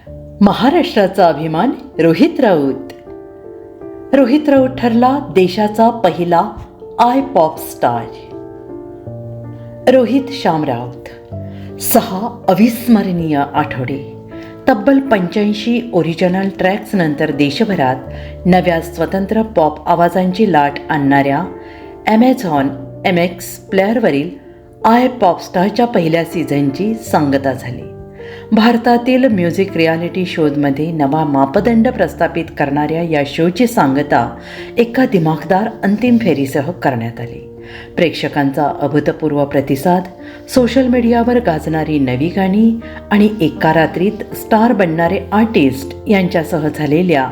महाराष्ट्राचा अभिमान रोहित राऊत. रोहित राऊत ठरला देशाचा पहिला I pop star. Rohit Shyam Raut. 6 अविस्मरणीय आठवडे. तब्बल 85 ओरिजिनल ट्रॅक्स नंतर देशभरात नव्या स्वतंत्र पॉप आवाजांची लाट आणणाऱ्या ॲमेझॉन MX प्लेअरवरील आय पॉप स्टारच्या पहिल्या सीझनची सांगता झाली. भारतातील म्युझिक रियालिटी शोजमध्ये नवा मापदंड प्रस्थापित करणाऱ्या या शोची सांगता एका दिमाखदार अंतिम फेरीसह करण्यात आली. प्रेक्षकांचा अभूतपूर्व प्रतिसाद, सोशल मीडियावर गाजणारी नवी गाणी आणि एका रात्रीत स्टार बनणारे आर्टिस्ट यांच्यासह झालेल्या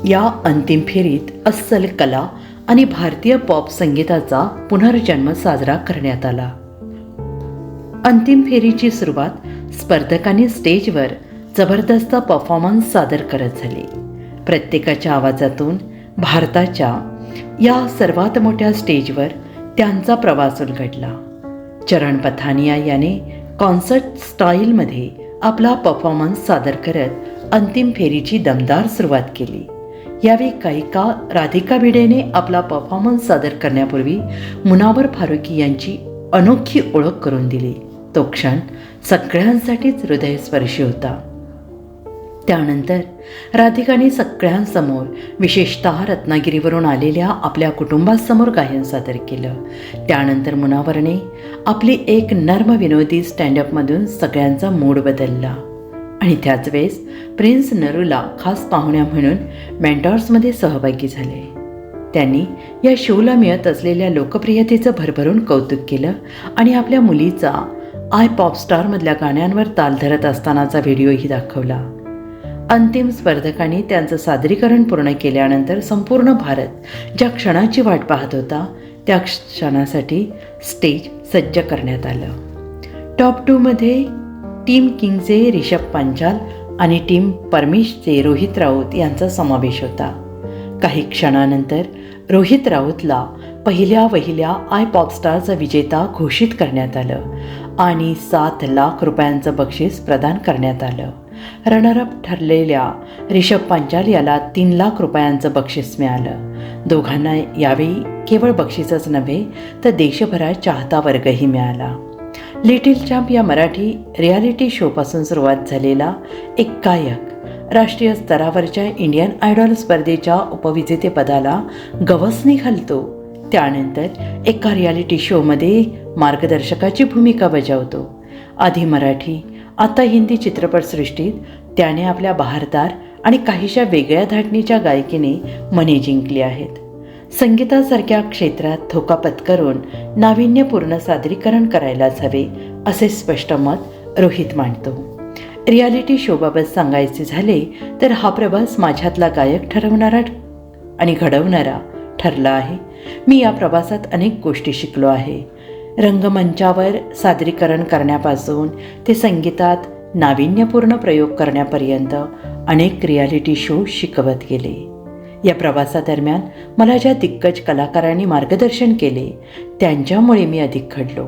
या अंतिम फेरीत अस्सल कला आणि भारतीय पॉप संगीताचा पुनर्जन्म साजरा करण्यात आला. अंतिम फेरीची सुरुवात स्पर्धकांनी स्टेजवर जबरदस्त परफॉर्मन्स सादर करत झाली. प्रत्येकाच्या आवाजातून भारताच्या या सर्वात मोठ्या स्टेजवर त्यांचा प्रवास उलगडला. चरण पथानिया याने कॉन्सर्ट स्टाईलमध्ये आपला परफॉर्मन्स सादर करत अंतिम फेरीची दमदार सुरुवात केली. यावेळी गायिका राधिका भिडेने आपला परफॉर्मन्स सादर करण्यापूर्वी मुनावर फारुकी यांची अनोखी ओळख करून दिली. तो क्षण सगळ्यांसाठीच हृदयस्पर्शी होता. त्यानंतर राधिकाने सगळ्यांसमोर, विशेषतः रत्नागिरीवरून आलेल्या आपल्या कुटुंबासमोर गायन सादर केलं. त्यानंतर मुनावरने आपली एक नर्म विनोदी स्टँडअपमधून सगळ्यांचा मूड बदलला आणि त्याच वेळेस प्रिन्स नरूला खास पाहुण्या म्हणून मेंटॉर्समध्ये सहभागी झाले. त्यांनी या शोला मिळत असलेल्या लोकप्रियतेचं भरभरून कौतुक केलं आणि आपल्या मुलीचा आय पॉप स्टारमधल्या गाण्यांवर ताल धरत असतानाचा व्हिडिओही दाखवला. अंतिम स्पर्धकांनी त्यांचं सादरीकरण पूर्ण केल्यानंतर संपूर्ण भारत ज्या क्षणाची वाट पाहत होता त्या क्षणासाठी स्टेज सज्ज करण्यात आलं. टॉप 2मध्ये टीम किंगचे रिषभ पंचाल आणि टीम परमिशचे रोहित राऊत यांचा समावेश होता. काही क्षणानंतर रोहित राऊतला पहिल्या वहिल्या आय पॉप स्टारचा विजेता घोषित करण्यात आलं आणि 7 लाख रुपयांचं बक्षीस प्रदान करण्यात आलं. रनरअप ठरलेल्या रिषभ पंचाल याला 3 लाख रुपयांचं बक्षीस मिळालं. दोघांना यावेळी केवळ बक्षीसच नव्हे तर देशभरात चाहता वर्गही मिळाला. लिटिल चॅम्प या मराठी रियालिटी शोपासून सुरुवात झालेला एक गायक राष्ट्रीय स्तरावरच्या इंडियन आयडॉल स्पर्धेच्या उपविजेतेपदाला गवसणी घालतो. त्यानंतर एका रियालिटी शोमध्ये मार्गदर्शकाची भूमिका बजावतो. आधी मराठी, आता हिंदी चित्रपटसृष्टीत त्याने आपल्या बहारदार आणि काहीशा वेगळ्या धाटणीच्या गायकीने मने जिंकली आहेत. संगीतासारख्या क्षेत्रात धोका पत्करून नाविन्यपूर्ण सादरीकरण करायलाच हवे असे स्पष्ट मत रोहित मांडतो. रियालिटी शोबाबत सांगायचे झाले तर हा प्रवास माझ्यातला गायक ठरवणारा आणि घडवणारा ठरला आहे. मी या प्रवासात अनेक गोष्टी शिकलो आहे. रंगमंचावर सादरीकरण करण्यापासून ते संगीतात नाविन्यपूर्ण प्रयोग करण्यापर्यंत अनेक रियालिटी शो शिकवत गेले. या प्रवासादरम्यान मला ज्या दिग्गज कलाकारांनी मार्गदर्शन केले त्यांच्यामुळे मी अधिक घडलो.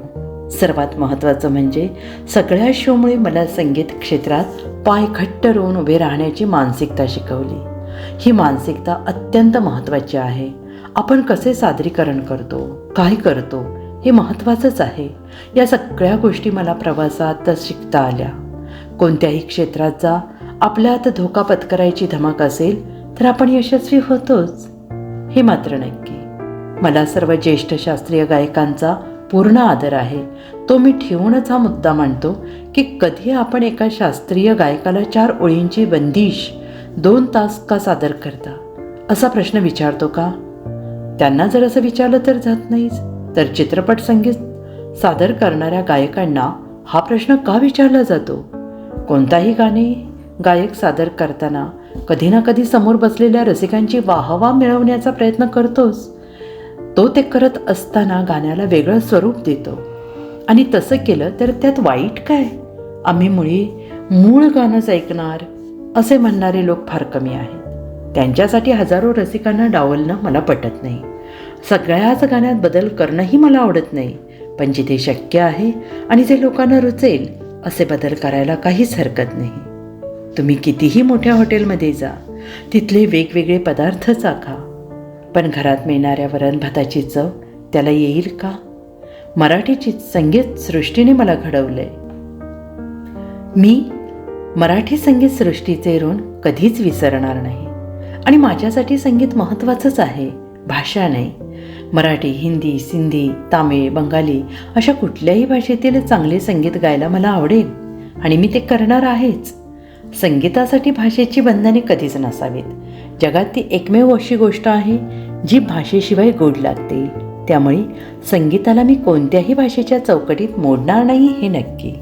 सर्वात महत्त्वाचं म्हणजे सगळ्या शोमुळे मला संगीत क्षेत्रात पाय घट्ट रोवून उभे राहण्याची मानसिकता शिकवली. ही मानसिकता अत्यंत महत्त्वाची आहे. आपण कसे सादरीकरण करतो, काय करतो हे महत्त्वाचंच आहे. या सगळ्या गोष्टी मला प्रवासातच शिकता आल्या. कोणत्याही क्षेत्रात जा, आपल्यात धोका पत्करायची धमक असेल तर आपण यशस्वी होतोच, हे मात्र नक्की. मला सर्व ज्येष्ठ शास्त्रीय गायकांचा पूर्ण आदर आहे. तो मी ठेवूनच हा मुद्दा मांडतो की कधी आपण एका शास्त्रीय गायकाला 4 ओळींची बंदिश 2 तास का सादर करता असा प्रश्न विचारतो का? त्यांना जर असं विचारलं तर जात नाहीच, तर चित्रपट संगीत सादर करणाऱ्या गायकांना हा प्रश्न का विचारला जातो? कोणताही गायक सादर करताना कधी ना कधी समोर बसलेल्या रसिकांची वाहवा मिळवण्याचा प्रयत्न करतोच. तो ते करत असताना गाण्याला वेगळं स्वरूप देतो आणि तसं केलं तर त्यात वाईट काय? आम्ही मूळ गाणंच ऐकणार असे म्हणणारे लोक फार कमी आहेत. त्यांच्यासाठी हजारो रसिकांना डावलणं मला पटत नाही. सगळ्याच गाण्यात बदल करणंही मला आवडत नाही. पण जिथे शक्य आहे आणि जे लोकांना रुचेल असे बदल करायला काहीच हरकत नाही. तुम्ही कितीही मोठ्या हॉटेलमध्ये जा, तिथले वेगवेगळे पदार्थ चाखा, पण घरात मिळणाऱ्या वरण भाताची चव त्याला येईल का? मराठीची संगीत सृष्टीने मला घडवलंय. मी मराठी संगीत सृष्टीचे ऋण कधीच विसरणार नाही. आणि माझ्यासाठी संगीत महत्त्वाचंच आहे, भाषा नाही. मराठी, हिंदी, सिंधी, तामिळ, बंगाली अशा कुठल्याही भाषेतील चांगले संगीत गायला मला आवडेल आणि मी ते करणार आहेच. संगीतासाठी भाषेची बंधने कधीच नसावीत. जगात ती एकमेव अशी गोष्ट आहे जी भाषेशिवाय गोड लागते. त्यामुळे संगीताला मी कोणत्याही भाषेच्या चौकटीत मोडणार नाही, हे नक्की.